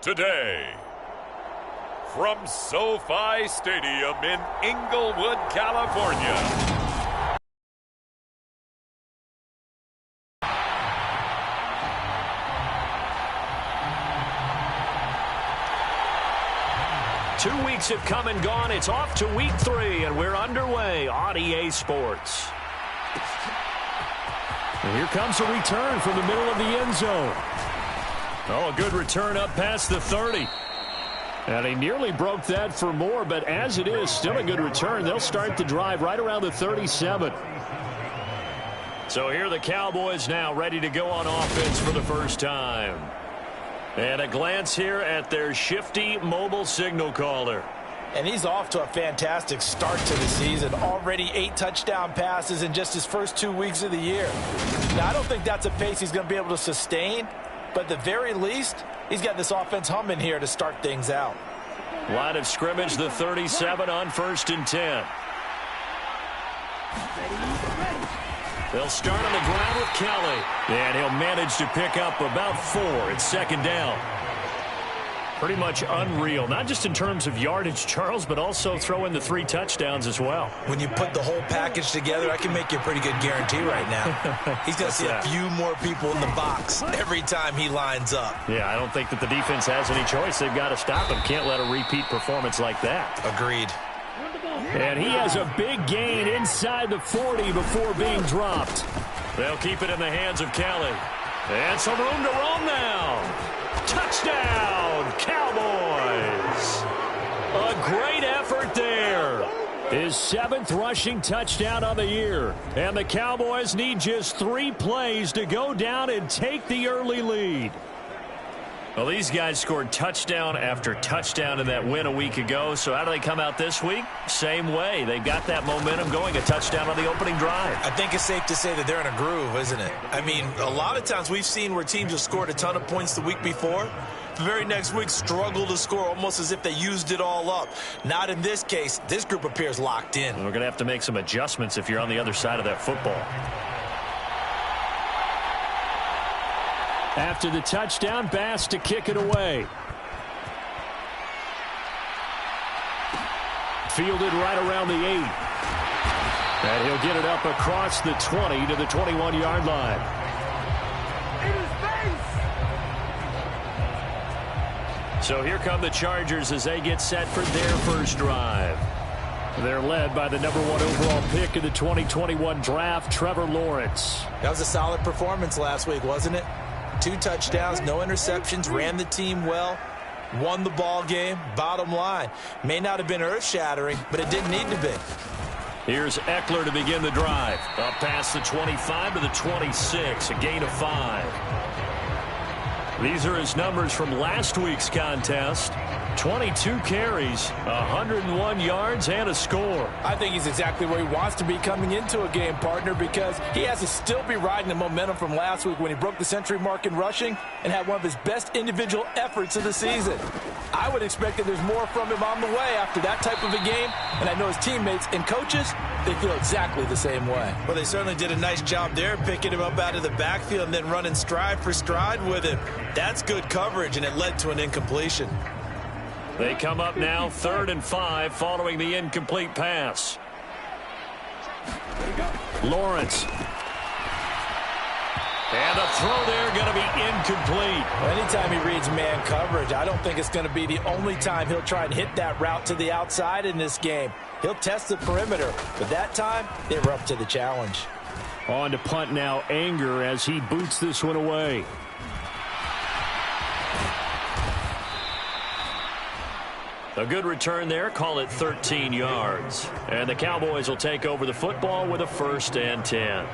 today. From SoFi Stadium in Inglewood, California. Two weeks have come and gone. It's off to week 3, and we're underway on EA Sports. And here comes a return from the middle of the end zone. Oh, a good return up past the 30. And he nearly broke that for more, but as it is, still a good return. They'll start the drive right around the 37. So here are the Cowboys now ready to go on offense for the first time. And a glance here at their shifty mobile signal caller. And he's off to a fantastic start to the season. Already 8 touchdown passes in just his first 2 weeks of the year. Now, I don't think that's a pace he's going to be able to sustain, but at the very least, he's got this offense humming here to start things out. Line of scrimmage, the 37 on 1st and 10. They'll start on the ground with Kelly. And he'll manage to pick up about 4 at 2nd down. Pretty much unreal, not just in terms of yardage, Charles, but also throw in the 3 touchdowns as well. When you put the whole package together, I can make you a pretty good guarantee right now. He's going to see a few more people in the box every time he lines up. Yeah, I don't think that the defense has any choice. They've got to stop him. Can't let a repeat performance like that. Agreed. And he has a big gain inside the 40 before being dropped. They'll keep it in the hands of Kelly. And some room to roam now. Touchdown, Cowboys. A great effort there. His 7th rushing touchdown on the year. And the Cowboys need just 3 plays to go down and take the early lead. Well, these guys scored touchdown after touchdown in that win a week ago. So how do they come out this week? Same way. They got that momentum going, a touchdown on the opening drive. I think it's safe to say that they're in a groove, isn't it? I mean, a lot of times we've seen where teams have scored a ton of points the week before. The very next week struggle to score almost as if they used it all up. Not in this case. This group appears locked in. We're going to have to make some adjustments if you're on the other side of that football. After the touchdown, Bass to kick it away. Fielded right around the 8. And he'll get it up across the 20 to the 21-yard line. So here come the Chargers as they get set for their first drive. They're led by the number 1 overall pick in the 2021 draft, Trevor Lawrence. That was a solid performance last week, wasn't it? 2 touchdowns, no interceptions, ran the team well, won the ball game. Bottom line, may not have been earth-shattering, but it didn't need to be. Here's Eckler to begin the drive. Up past the 25 to the 26, a gain of 5. These are his numbers from last week's contest. 22 carries, 101 yards, and a score. I think he's exactly where he wants to be coming into a game, partner, because he has to still be riding the momentum from last week when he broke the century mark in rushing and had one of his best individual efforts of the season. I would expect that there's more from him on the way after that type of a game, and I know his teammates and coaches, they feel exactly the same way. Well, they certainly did a nice job there, picking him up out of the backfield and then running stride for stride with him. That's good coverage, and it led to an incompletion. They come up now 3rd and 5 following the incomplete pass. Lawrence. And the throw there going to be incomplete. Well, anytime he reads man coverage, I don't think it's going to be the only time he'll try and hit that route to the outside in this game. He'll test the perimeter, but that time they were up to the challenge. On to punt now, Anger as he boots this one away. A good return there, call it 13 yards. And the Cowboys will take over the football with a 1st and 10.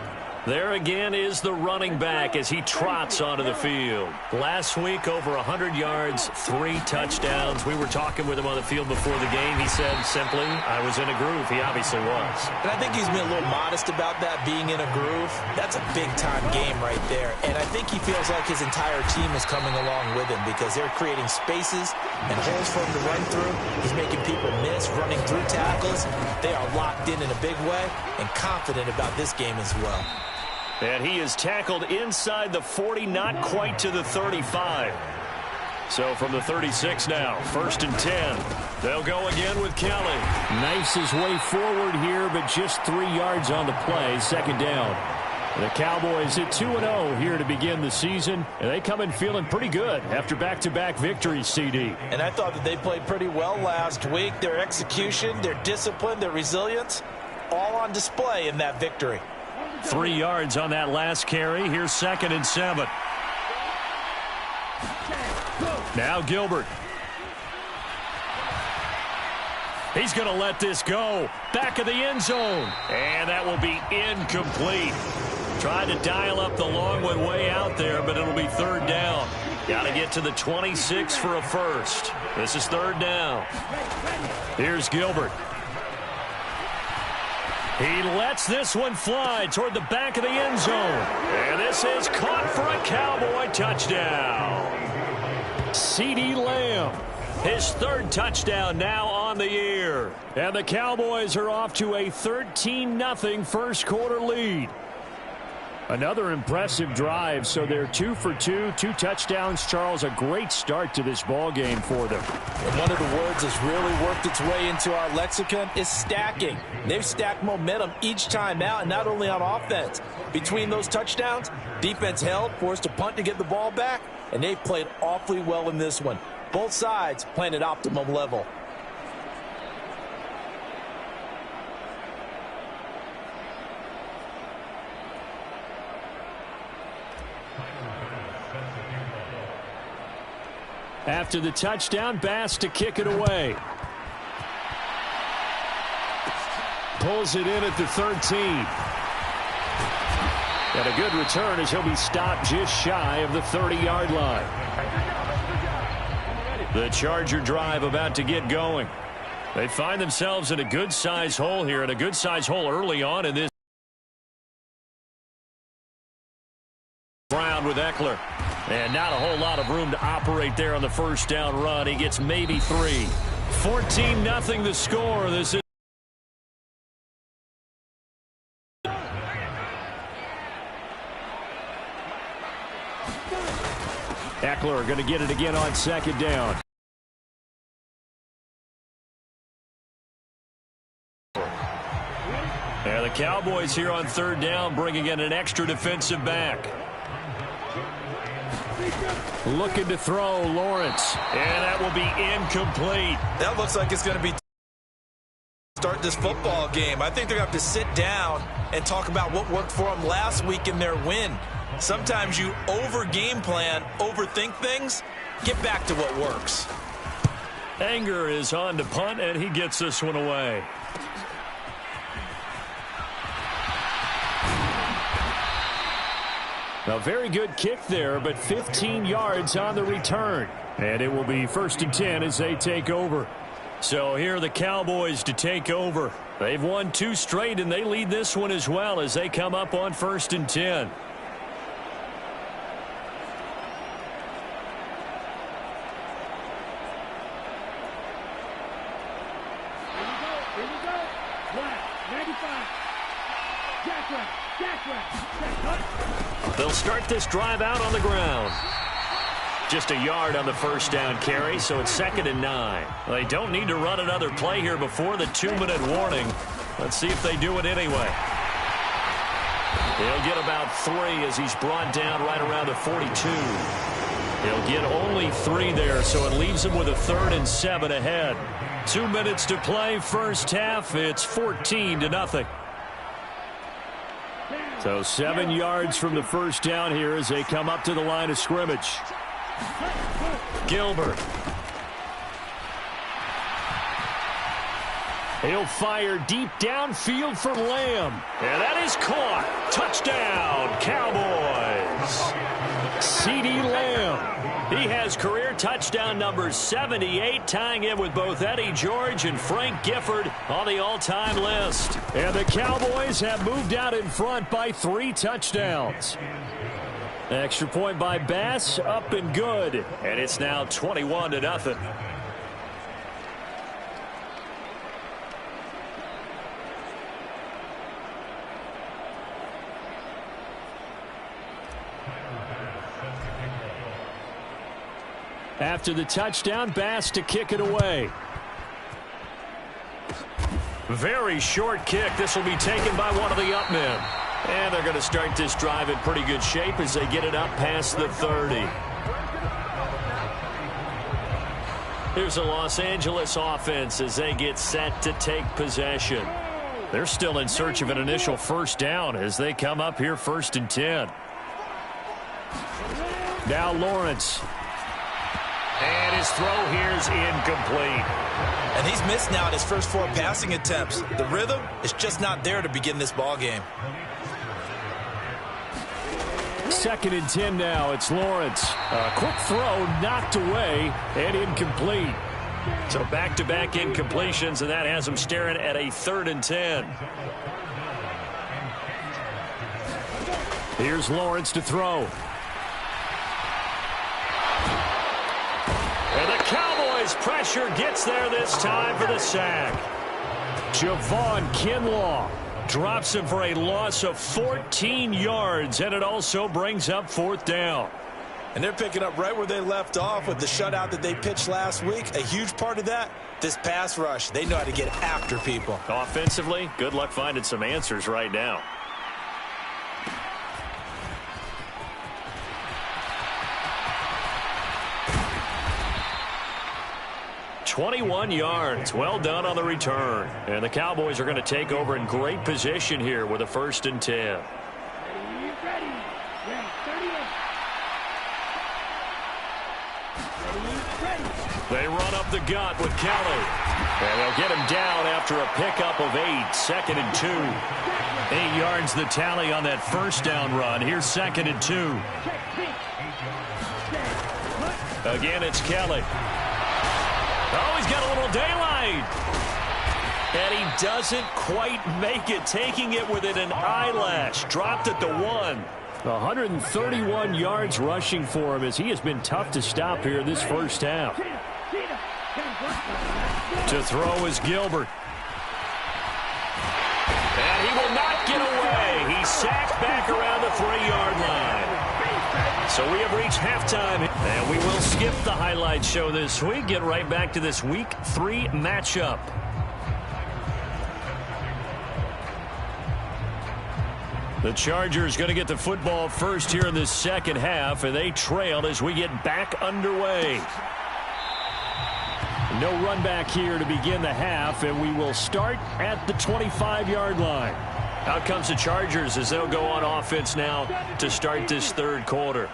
There again is the running back as he trots onto the field. Last week, over 100 yards, 3 touchdowns. We were talking with him on the field before the game. He said simply, I was in a groove. He obviously was. And I think he's been a little modest about that, being in a groove. That's a big-time game right there. And I think he feels like his entire team is coming along with him because they're creating spaces and holes for him to run through. He's making people miss, running through tackles. They are locked in a big way and confident about this game as well. And he is tackled inside the 40, not quite to the 35. So from the 36 now, 1st and 10. They'll go again with Kelly. Knifes his way forward here, but just 3 yards on the play. 2nd down. The Cowboys at 2-0 here to begin the season. And they come in feeling pretty good after back-to-back victories, CD. And I thought that they played pretty well last week. Their execution, their discipline, their resilience, all on display in that victory. 3 yards on that last carry. Here's 2nd and 7. Now Gilbert. He's going to let this go. Back of the end zone. And that will be incomplete. Tried to dial up the long one way out there, but it'll be 3rd down. Got to get to the 26 for a first. This is 3rd down. Here's Gilbert. He lets this one fly toward the back of the end zone. And this is caught for a Cowboy touchdown. CeeDee Lamb, his 3rd touchdown now on the year. And the Cowboys are off to a 13-0 first quarter lead. Another impressive drive, so they're 2 for 2, 2 touchdowns. Charles, a great start to this ball game for them. And one of the words that's really worked its way into our lexicon is stacking. They've stacked momentum each time out, and not only on offense. Between those touchdowns, defense held, forced a punt to get the ball back, and they played awfully well in this one. Both sides playing at optimum level. After the touchdown, Bass to kick it away. Pulls it in at the 13. And a good return as he'll be stopped just shy of the 30-yard line. The Charger drive about to get going. They find themselves in a good-sized hole here, and a good-sized hole early on in this round with Eckler. And not a whole lot of room to operate there on the first down run. He gets maybe 3. 14-0 the score. This is Eckler going to get it again on 2nd down. And the Cowboys here on 3rd down bringing in an extra defensive back. Looking to throw, Lawrence. And that will be incomplete. That looks like it's going to be start this football game. I think they're going to have to sit down and talk about what worked for them last week in their win. Sometimes you over-game plan, overthink things. Get back to what works. Anger is on to punt, and he gets this one away. A very good kick there, but 15 yards on the return. And it will be 1st and 10 as they take over. So here are the Cowboys to take over. They've won 2 straight, and they lead this one as well as they come up on 1st and 10. Here we go. Left, 95. Jack right. They'll start this drive out on the ground. Just a yard on the first down carry, so it's 2nd and 9. They don't need to run another play here before the 2-minute warning. Let's see if they do it anyway. He'll get about 3 as he's brought down right around the 42. He'll get only 3 there, so it leaves him with a 3rd and 7 ahead. 2 minutes to play first half. It's 14-0. So 7 yards from the first down here as they come up to the line of scrimmage. Gilbert. He'll fire deep downfield for Lamb. And that is caught. Touchdown, Cowboys. CeeDee Lamb. He has career touchdown number 78, tying in with both Eddie George and Frank Gifford on the all-time list. And the Cowboys have moved out in front by 3 touchdowns. Extra point by Bass, up and good. And it's now 21-0. After the touchdown, Bass to kick it away. Very short kick. This will be taken by one of the up men. And they're going to start this drive in pretty good shape as they get it up past the 30. Here's the Los Angeles offense as they get set to take possession. They're still in search of an initial first down as they come up here 1st and 10. Now Lawrence. And his throw here is incomplete. And he's missed now at his first 4 passing attempts. The rhythm is just not there to begin this ball game. 2nd and 10 now. It's Lawrence. A quick throw knocked away and incomplete. So back-to-back incompletions, and that has him staring at a 3rd and 10. Here's Lawrence to throw. And the Cowboys' pressure gets there this time for the sack. Javon Kinlaw drops him for a loss of 14 yards, and it also brings up 4th down. And they're picking up right where they left off with the shutout that they pitched last week. A huge part of that, this pass rush. They know how to get after people. Offensively, good luck finding some answers right now. "21 yards. Well done on the return. And the Cowboys are going to take over in great position here with a 1st and 10. They run up the gut with Kelly. And they'll get him down after a pickup of 8. 2nd and 2. 8 yards the tally on that first down run. Here's 2nd and 2. Again, it's Kelly. Oh, he's got a little daylight. And he doesn't quite make it, taking it within an eyelash. Dropped at the 1. 131 yards rushing for him as he has been tough to stop here this first half. To throw is Gilbert. And he will not get away. He's sacked back around the 3-yard line. So we have reached halftime. And we will skip the highlight show this week. Get right back to this Week 3 matchup. The Chargers going to get the football first here in the second half, and they trail as we get back underway. No run back here to begin the half, and we will start at the 25-yard line. Out comes the Chargers as they'll go on offense now to start this 3rd quarter.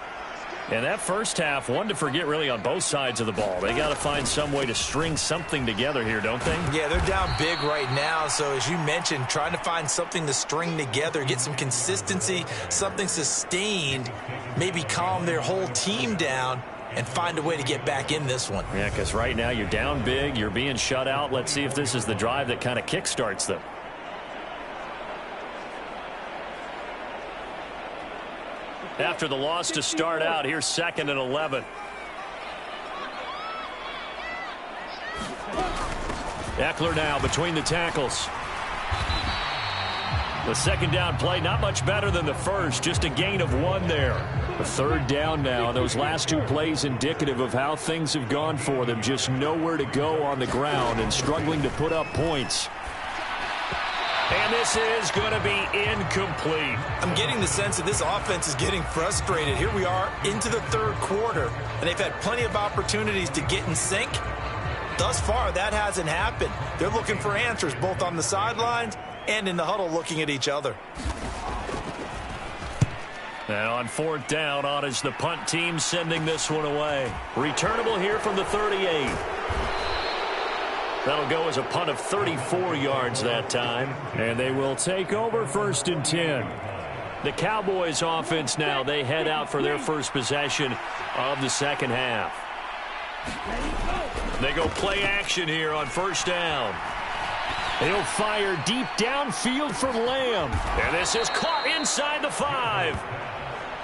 And that first half, one to forget really on both sides of the ball. They got to find some way to string something together here, don't they? Yeah, they're down big right now. So as you mentioned, trying to find something to string together, get some consistency, something sustained, maybe calm their whole team down and find a way to get back in this one. Yeah, because right now you're down big, you're being shut out. Let's see if this is the drive that kind of kickstarts them. After the loss to start out, here's 2nd and 11. Eckler now between the tackles. The second down play, not much better than the first, just a gain of 1 there. The 3rd down now, and those last 2 plays indicative of how things have gone for them. Just nowhere to go on the ground and struggling to put up points. And this is going to be incomplete. I'm getting the sense that this offense is getting frustrated. Here we are into the 3rd quarter, and they've had plenty of opportunities to get in sync. Thus far, that hasn't happened. They're looking for answers both on the sidelines and in the huddle looking at each other. And on 4th down, on is the punt team sending this one away. Returnable here from the 38. That'll go as a punt of 34 yards that time. And they will take over 1st and 10. The Cowboys offense now, they head out for their first possession of the second half. They go play action here on 1st down. He'll fire deep downfield for Lamb. And this is caught inside the 5.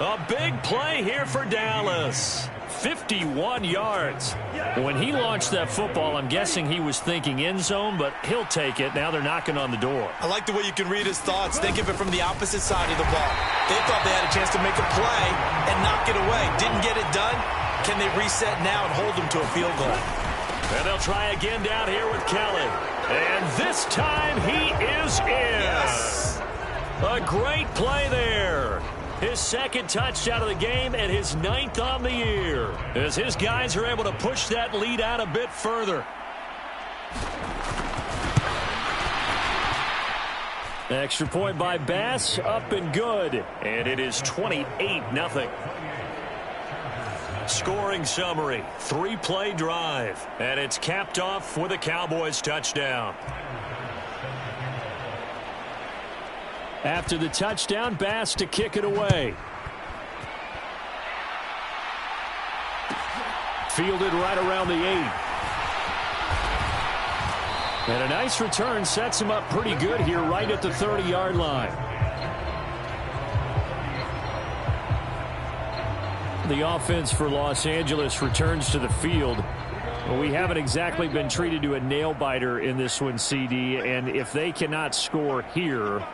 A big play here for Dallas. 51 yards. When he launched that football, I'm guessing he was thinking end zone, but he'll take it. Now they're knocking on the door. I like the way you can read his thoughts. Think of it from the opposite side of the ball. They thought they had a chance to make a play and knock it away. Didn't get it done. Can they reset now and hold them to a field goal? And they'll try again down here with Kelly. And this time he is in. Yes. A great play there. His second touchdown of the game and his 9th on the year, as his guys are able to push that lead out a bit further. Extra point by Bass, up and good. And it is 28-0. Scoring summary, 3-play drive. And it's capped off with a Cowboys touchdown. After the touchdown, Bass to kick it away. Fielded right around the 8. And a nice return sets him up pretty good here right at the 30-yard line. The offense for Los Angeles returns to the field. Well, we haven't exactly been treated to a nail-biter in this one, CD, and if they cannot score here,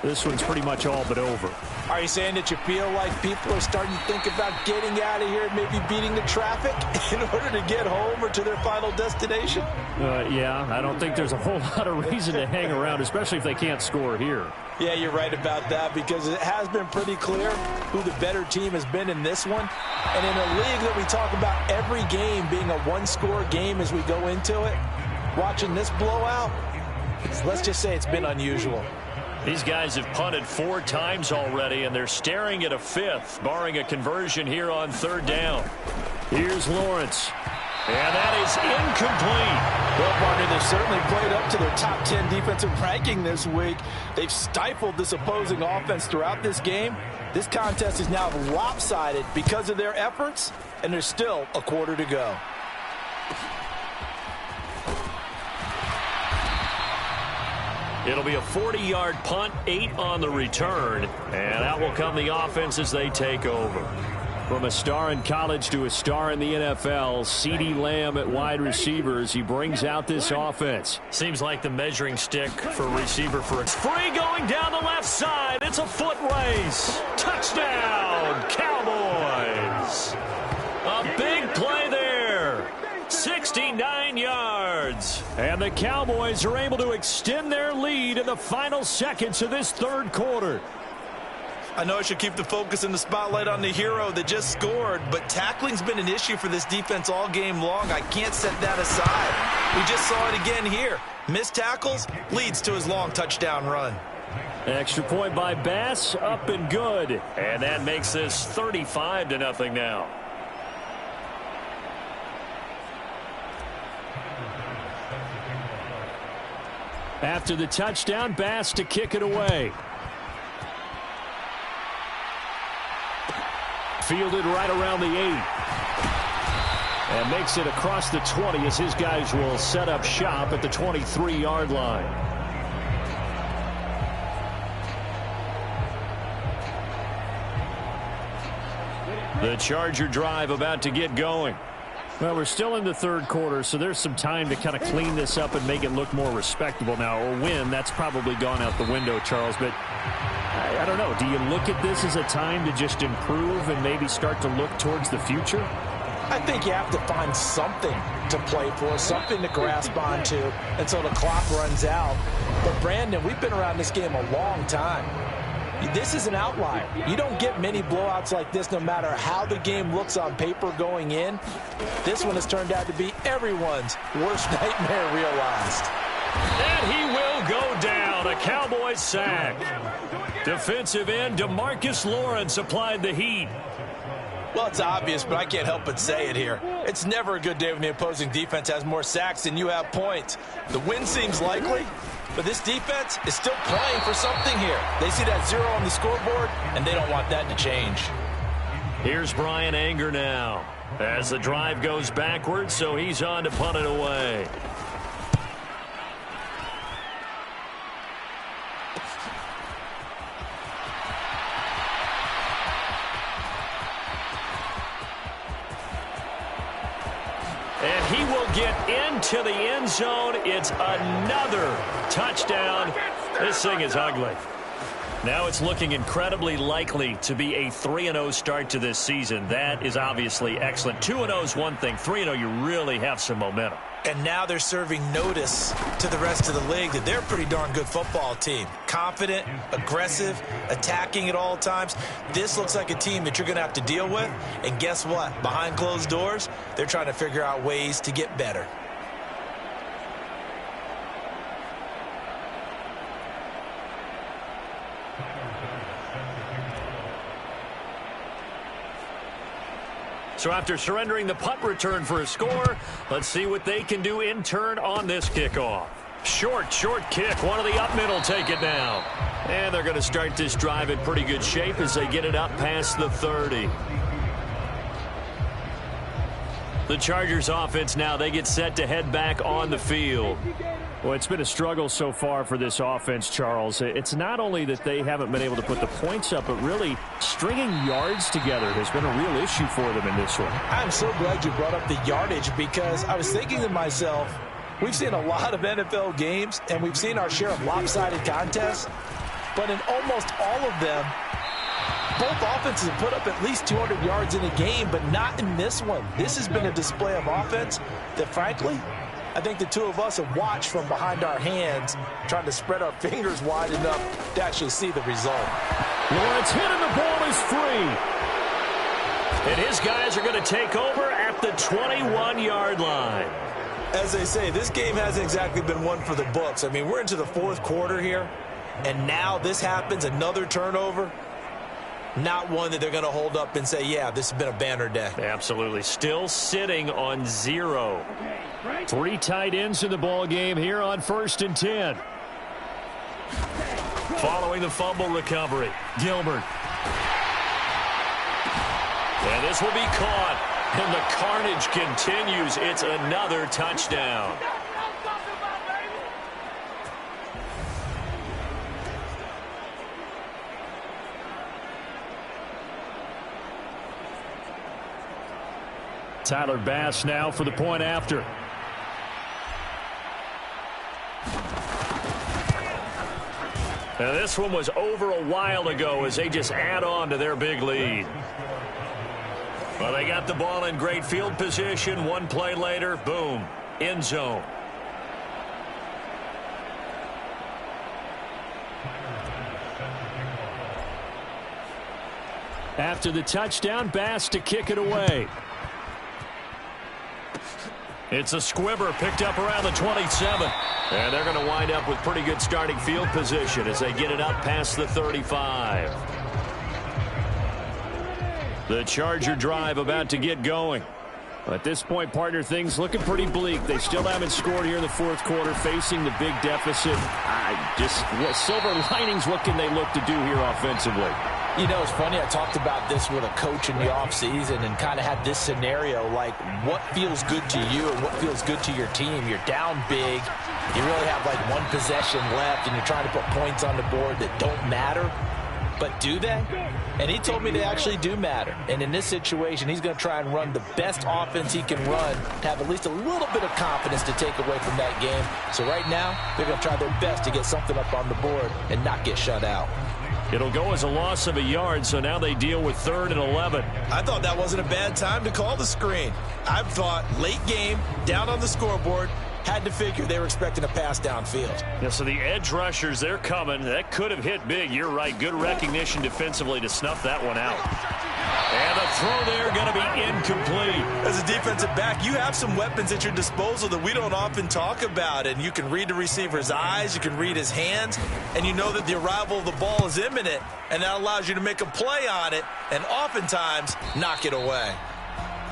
this one's pretty much all but over. Are you saying that you feel like people are starting to think about getting out of here and maybe beating the traffic in order to get home or to their final destination? Yeah, I don't think there's a whole lot of reason to hang around, especially if they can't score here. Yeah, you're right about that, because it has been pretty clear who the better team has been in this one. And in a league that we talk about every game being a one-score game as we go into it, watching this blowout, let's just say it's been unusual. These guys have punted 4 times already, and they're staring at a 5th, barring a conversion here on 3rd down. Here's Lawrence. And that is incomplete. Well, partner, they've certainly played up to their top 10 defensive ranking this week. They've stifled this opposing offense throughout this game. This contest is now lopsided because of their efforts, and there's still a quarter to go. It'll be a 40-yard punt, 8 on the return, and out will come the offense as they take over. From a star in college to a star in the NFL, CeeDee Lamb at wide receivers, he brings out this offense. Seems like the measuring stick for a receiver for it's free going down the left side. It's a foot race. Touchdown, Cowboys. A big play there. 69 yards. And the Cowboys are able to extend their lead in the final seconds of this 3rd quarter. I know I should keep the focus and the spotlight on the hero that just scored, but tackling's been an issue for this defense all game long. I can't set that aside. We just saw it again here. Missed tackles leads to his long touchdown run. Extra point by Bass, up and good. And that makes this 35-0 now. After the touchdown, Bass to kick it away. Fielded right around the 8. And makes it across the 20 as his guys will set up shop at the 23-yard line. The Charger drive about to get going. Well, we're still in the 3rd quarter, so there's some time to kind of clean this up and make it look more respectable now. A win, that's probably gone out the window, Charles, but I don't know. Do you look at this as a time to just improve and maybe start to look towards the future? I think you have to find something to play for, something to grasp onto until the clock runs out. But, Brandon, we've been around this game a long time. This is an outlier. You don't get many blowouts like this no matter how the game looks on paper going in. This one has turned out to be everyone's worst nightmare realized. And he will go down. A Cowboys sack. Defensive end DeMarcus Lawrence applied the heat. Well, it's obvious, but I can't help but say it here. It's never a good day when the opposing defense has more sacks than you have points. The win seems likely, but this defense is still playing for something here. They see that 0 on the scoreboard, and they don't want that to change. Here's Brian Anger now as the drive goes backwards, so he's on to punt it away. And he will get into the end zone. It's another touchdown. This thing is ugly. Now it's looking incredibly likely to be a 3-0 start to this season. That is obviously excellent. 2-0 is one thing. 3-0, you really have some momentum. And now they're serving notice to the rest of the league that they're a pretty darn good football team. Confident, aggressive, attacking at all times. This looks like a team that you're going to have to deal with. And guess what? Behind closed doors, they're trying to figure out ways to get better. So after surrendering the punt return for a score, let's see what they can do in turn on this kickoff. Short kick. One of the up middle take it down. And they're going to start this drive in pretty good shape as they get it up past the 30. The Chargers offense now, they get set to head back on the field. Well, it's been a struggle so far for this offense, Charles. It's not only that they haven't been able to put the points up, but really stringing yards together has been a real issue for them in this one. I'm so glad you brought up the yardage because I was thinking to myself, we've seen a lot of NFL games and we've seen our share of lopsided contests, but in almost all of them, both offenses have put up at least 200 yards in a game, but not in this one. This has been a display of offense that, frankly, I think the two of us have watched from behind our hands, trying to spread our fingers wide enough to actually see the result. Lawrence hit and the ball is free. And his guys are going to take over at the 21-yard line. As they say, this game hasn't exactly been one for the books. I mean, we're into the fourth quarter here, and now this happens, another turnover. Not one that they're going to hold up and say, yeah, this has been a banner day. Absolutely. Still sitting on 0. 3 tight ends in the ball game here on 1st and 10. Following the fumble recovery, Gilbert. And this will be caught. And the carnage continues. It's another touchdown. Tyler Bass now for the point after. Now this one was over a while ago as they just add on to their big lead. Well, they got the ball in great field position. One play later, boom, end zone. After the touchdown, Bass to kick it away. It's a squibber picked up around the 27. And they're going to wind up with pretty good starting field position as they get it up past the 35. The Charger drive about to get going. At this point, partner, things looking pretty bleak. They still haven't scored here in the fourth quarter, facing the big deficit. Silver linings, what can they look to do here offensively? You know, it's funny, I talked about this with a coach in the offseason and kind of had this scenario, like what feels good to you and what feels good to your team. You're down big. You really have like one possession left and you're trying to put points on the board that don't matter. But do they? And he told me they actually do matter. And in this situation, he's going to try and run the best offense he can run to have at least a little bit of confidence to take away from that game. So right now, they're going to try their best to get something up on the board and not get shut out. It'll go as a loss of a yard, so now they deal with 3rd and 11. I thought that wasn't a bad time to call the screen. I thought late game, down on the scoreboard, had to figure they were expecting a pass downfield. Yeah, so the edge rushers, they're coming. That could have hit big. You're right. Good recognition defensively to snuff that one out. And the throw there going to be incomplete. As a defensive back, you have some weapons at your disposal that we don't often talk about. And you can read the receiver's eyes, you can read his hands, and you know that the arrival of the ball is imminent. And that allows you to make a play on it and oftentimes knock it away.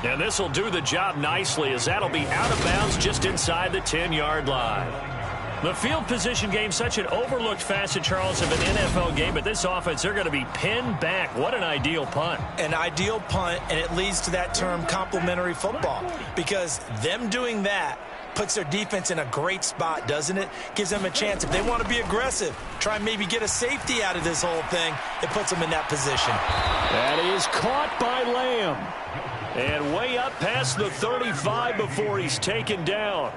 And this will do the job nicely as that'll be out of bounds just inside the 10-yard line. The field position game, such an overlooked facet, Charles, of an NFL game, but this offense, they're going to be pinned back. What an ideal punt. An ideal punt, and it leads to that term complementary football, because them doing that puts their defense in a great spot, doesn't it? Gives them a chance. If they want to be aggressive, try and maybe get a safety out of this whole thing, it puts them in that position. That is caught by Lamb. And way up past the 35 before he's taken down.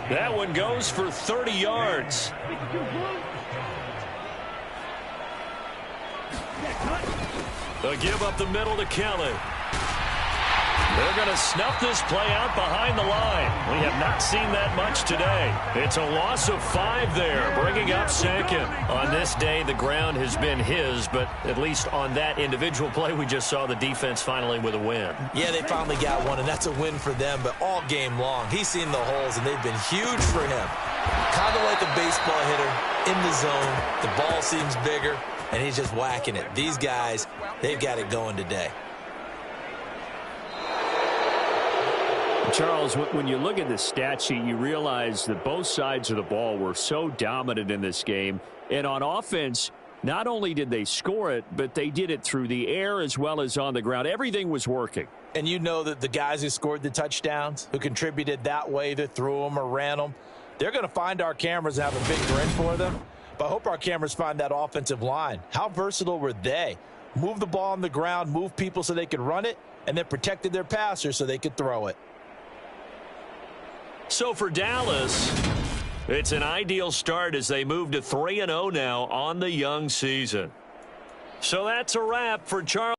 That one goes for 30 yards. They'll give up the middle to Kelly. They're going to snuff this play out behind the line. We have not seen that much today. It's a loss of 5 there, bringing up second. On this day, the ground has been his, but at least on that individual play, we just saw the defense finally with a win. Yeah, they finally got one, and that's a win for them, but all game long, he's seen the holes, and they've been huge for him. Kind of like a baseball hitter in the zone. The ball seems bigger, and he's just whacking it. These guys, they've got it going today. Charles, when you look at the stat sheet, you realize that both sides of the ball were so dominant in this game. And on offense, not only did they score it, but they did it through the air as well as on the ground. Everything was working. And you know that the guys who scored the touchdowns, who contributed that way, either threw them or ran them, they're going to find our cameras and have a big grin for them. But I hope our cameras find that offensive line. How versatile were they? Move the ball on the ground, move people so they could run it, and then protected their passers so they could throw it. So for Dallas, it's an ideal start as they move to 3-0 now on the young season. So that's a wrap for Charles.